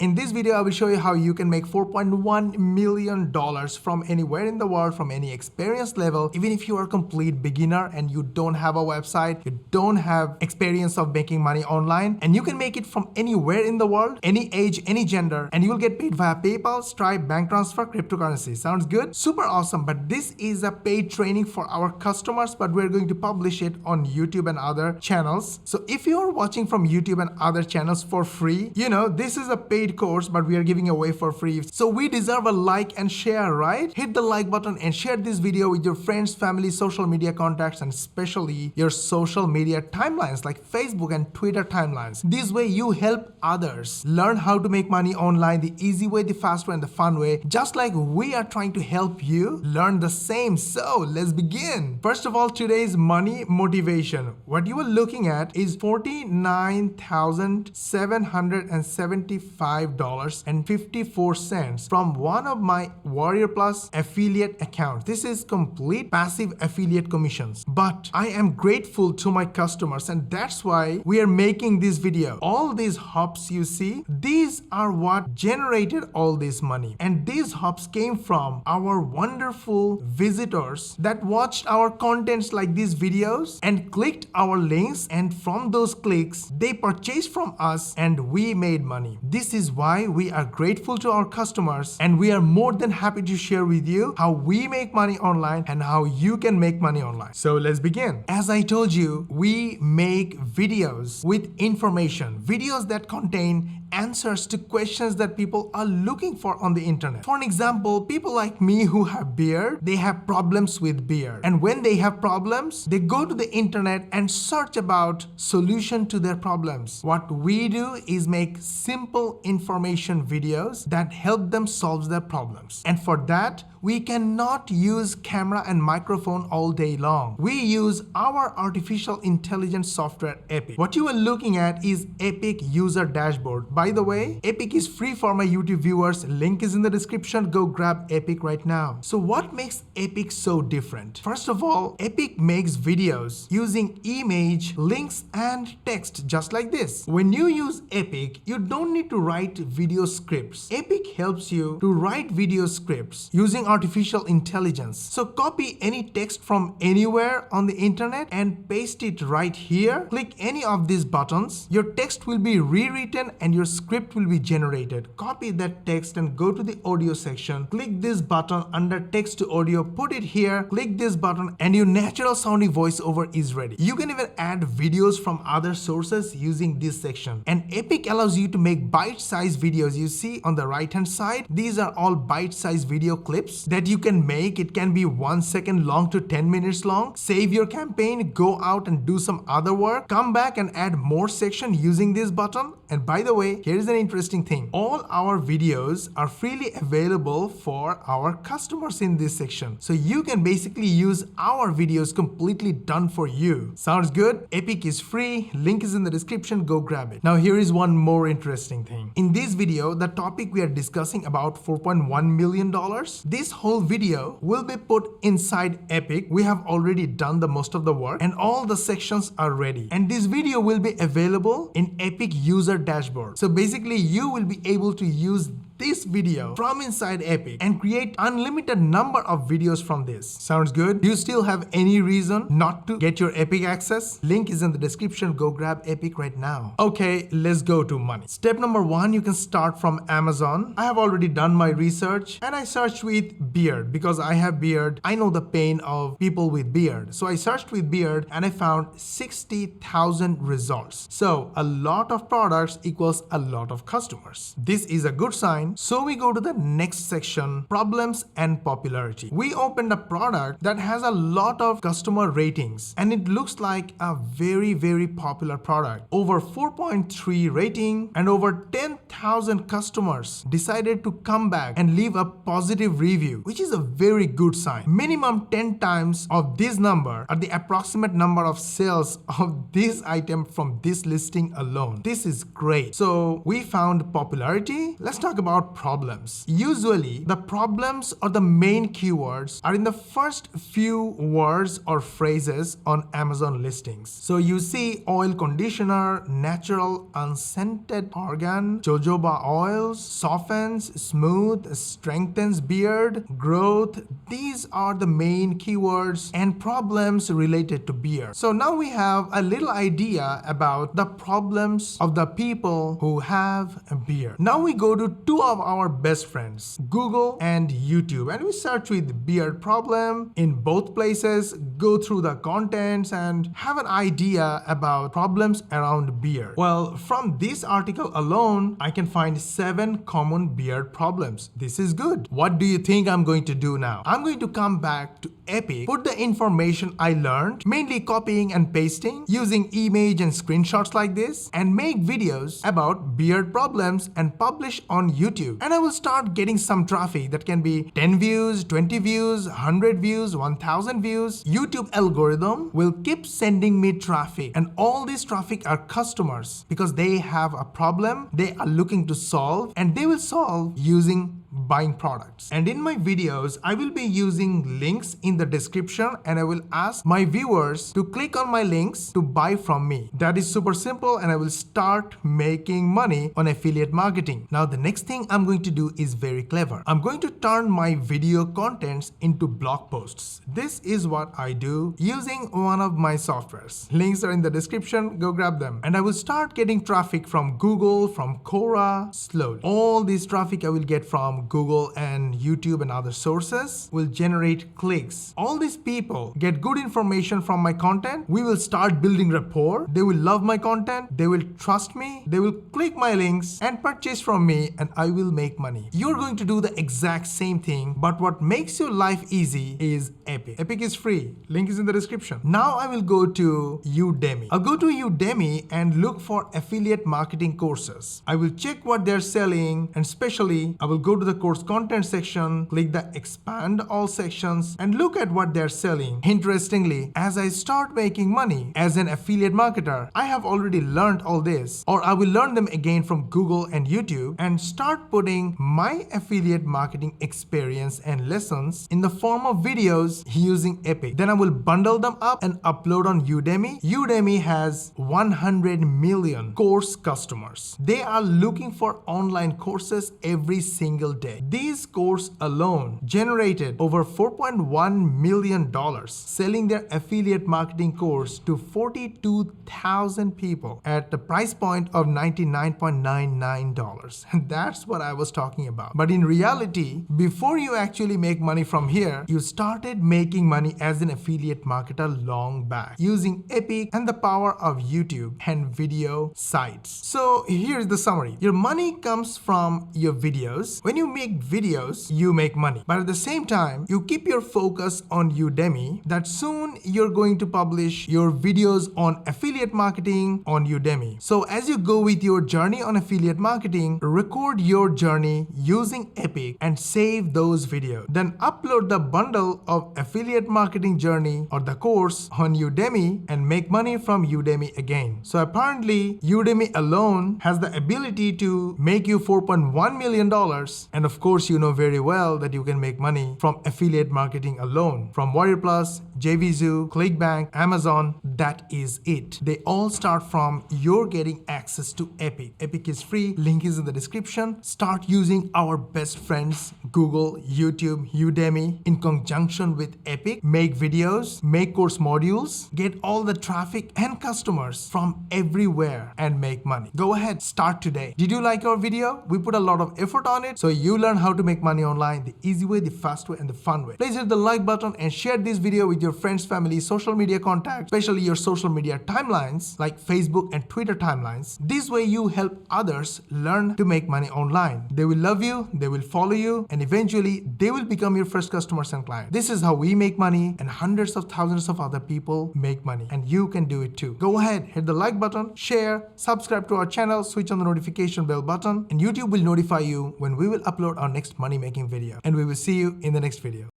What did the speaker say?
In this video, I will show you how you can make $4.1 million from anywhere in the world, from any experience level. Even if you are a complete beginner and you don't have a website, you don't have experience of making money online, and you can make it from anywhere in the world, any age, any gender, and you will get paid via PayPal, Stripe, bank transfer, cryptocurrency. Sounds good? Super awesome. But this is a paid training for our customers, but we're going to publish it on YouTube and other channels. So if you are watching from YouTube and other channels for free, you know, this is a paid course, but we are giving away for free. So we deserve a like and share, right? Hit the like button and share this video with your friends, family, social media contacts, and especially your social media timelines like Facebook and Twitter timelines. This way you help others learn how to make money online the easy way, the fast way, and the fun way, just like we are trying to help you learn the same. So let's begin. First of all, today's money motivation. What you are looking at is $49,775.54 from one of my Warrior Plus affiliate accounts. This is complete passive affiliate commissions. But I am grateful to my customers, and that's why we are making this video. All these hops you see, these are what generated all this money. And these hops came from our wonderful visitors that watched our contents like these videos and clicked our links, and from those clicks they purchased from us and we made money. This is why we are grateful to our customers, and we are more than happy to share with you how we make money online and how you can make money online. So let's begin. As I told you, we make videos with information, videos that contain answers to questions that people are looking for on the internet. For an example, people like me who have beard, they have problems with beard. And when they have problems, they go to the internet and search about solution to their problems. What we do is make simple information videos that help them solve their problems. And for that, we cannot use camera and microphone all day long. We use our artificial intelligence software, Epic. What you are looking at is Epic user dashboard. By the way, Epic is free for my YouTube viewers. Link is in the description. Go grab Epic right now. So what makes Epic so different? First of all, Epic makes videos using image, links, and text just like this. When you use Epic, you don't need to write video scripts. Epic helps you to write video scripts using artificial intelligence. So copy any text from anywhere on the internet and paste it right here. Click any of these buttons. Your text will be rewritten and your script will be generated. Copy that text and go to the audio section. Click this button under text to audio, put it here, click this button, and your natural sounding voiceover is ready. You can even add videos from other sources using this section. And Epic allows you to make bite-sized videos. You see on the right hand side, these are all bite-sized video clips that you can make. It can be 1 second long to 10 minutes long. Save your campaign, go out and do some other work, come back and add more section using this button. And by the way, here's an interesting thing. All our videos are freely available for our customers in this section. So you can basically use our videos completely done for you. Sounds good? Epic is free. Link is in the description. Go grab it. Now here is one more interesting thing. In this video, the topic we are discussing about $4.1 million. This whole video will be put inside Epic. We have already done the most of the work and all the sections are ready. And this video will be available in Epic user dashboard. So basically you will be able to use this video from inside Epic and create unlimited number of videos from this. Sounds good? Do you still have any reason not to get your Epic access? Link is in the description. Go grab Epic right now. Okay, let's go to money. Step number 1, you can start from Amazon. I have already done my research and I searched with beard because I have beard. I know the pain of people with beard. So I searched with beard and I found 60,000 results. So a lot of products equals a lot of customers. This is a good sign. So we go to the next section, problems and popularity. We opened a product that has a lot of customer ratings and it looks like a very, very popular product. Over 4.3 rating and over 10,000 customers decided to come back and leave a positive review, which is a very good sign. Minimum 10 times of this number are the approximate number of sales of this item from this listing alone. This is great. So we found popularity. Let's talk about about problems. Usually, the problems or the main keywords are in the first few words or phrases on Amazon listings. So you see oil conditioner, natural unscented argan, jojoba oils, softens, smooth, strengthens beard, growth. These are the main keywords and problems related to beard. So now we have a little idea about the problems of the people who have a beard. Now we go to two of our best friends, Google and YouTube, and we search with beard problem in both places, go through the contents and have an idea about problems around beard. Well, from this article alone, I can find 7 common beard problems. This is good. What do you think I'm going to do now? I'm going to come back to Epic, put the information I learned, mainly copying and pasting, using image and screenshots like this, and make videos about beard problems and publish on YouTube. And I will start getting some traffic that can be 10 views, 20 views, 100 views, 1000 views. YouTube algorithm will keep sending me traffic, and all this traffic are customers because they have a problem they are looking to solve, and they will solve using buying products. And in my videos, I will be using links in the description, and I will ask my viewers to click on my links to buy from me. That is super simple, and I will start making money on affiliate marketing. Now the next thing I'm going to do is very clever. I'm going to turn my video contents into blog posts. This is what I do using one of my softwares. Links are in the description, go grab them. And I will start getting traffic from Google, from Quora, slowly. All this traffic I will get from Google and YouTube and other sources will generate clicks. All these people get good information from my content. We will start building rapport. They will love my content. They will trust me. They will click my links and purchase from me, and I will make money. You're going to do the exact same thing, but what makes your life easy is Epic. Epic is free. Link is in the description. Now I will go to Udemy. I'll go to Udemy and look for affiliate marketing courses. I will check what they're selling, and especially I will go to the course content section, click the expand all sections, and look at what they're selling. Interestingly, as I start making money as an affiliate marketer, I have already learned all this, or I will learn them again from Google and YouTube and start putting my affiliate marketing experience and lessons in the form of videos using Epic. Then I will bundle them up and upload on Udemy. Udemy has 100 million course customers. They are looking for online courses every single day. These courses alone generated over $4.1 million selling their affiliate marketing course to 42,000 people at the price point of $99.99. And that's what I was talking about. But in reality, before you actually make money from here, you started making money as an affiliate marketer long back using Epic and the power of YouTube and video sites. So here's the summary. Your money comes from your videos. When you make videos, you make money. But at the same time, you keep your focus on Udemy, that soon you're going to publish your videos on affiliate marketing on Udemy. So as you go with your journey on affiliate marketing, record your journey using Epic and save those videos. Then upload the bundle of affiliate marketing journey or the course on Udemy and make money from Udemy again. So apparently, Udemy alone has the ability to make you $4.1 million. And of course, you know very well that you can make money from affiliate marketing alone. From Warrior Plus, JVZoo, ClickBank, Amazon, that is it. They all start from you're getting access to Epic. Epic is free. Link is in the description. Start using our best friends, Google, YouTube, Udemy in conjunction with Epic. Make videos, make course modules, get all the traffic and customers from everywhere and make money. Go ahead, start today. Did you like our video? We put a lot of effort on it, so you learn how to make money online the easy way, the fast way, and the fun way. Please hit the like button and share this video with your friends, family, social media contacts, especially your social media timelines like Facebook and Twitter timelines. This way you help others learn to make money online. They will love you, they will follow you, and eventually they will become your first customers and clients. This is how we make money, and hundreds of thousands of other people make money, and you can do it too. Go ahead, hit the like button, share, subscribe to our channel, switch on the notification bell button, and YouTube will notify you when we will upload our next money making video. And we will see you in the next video.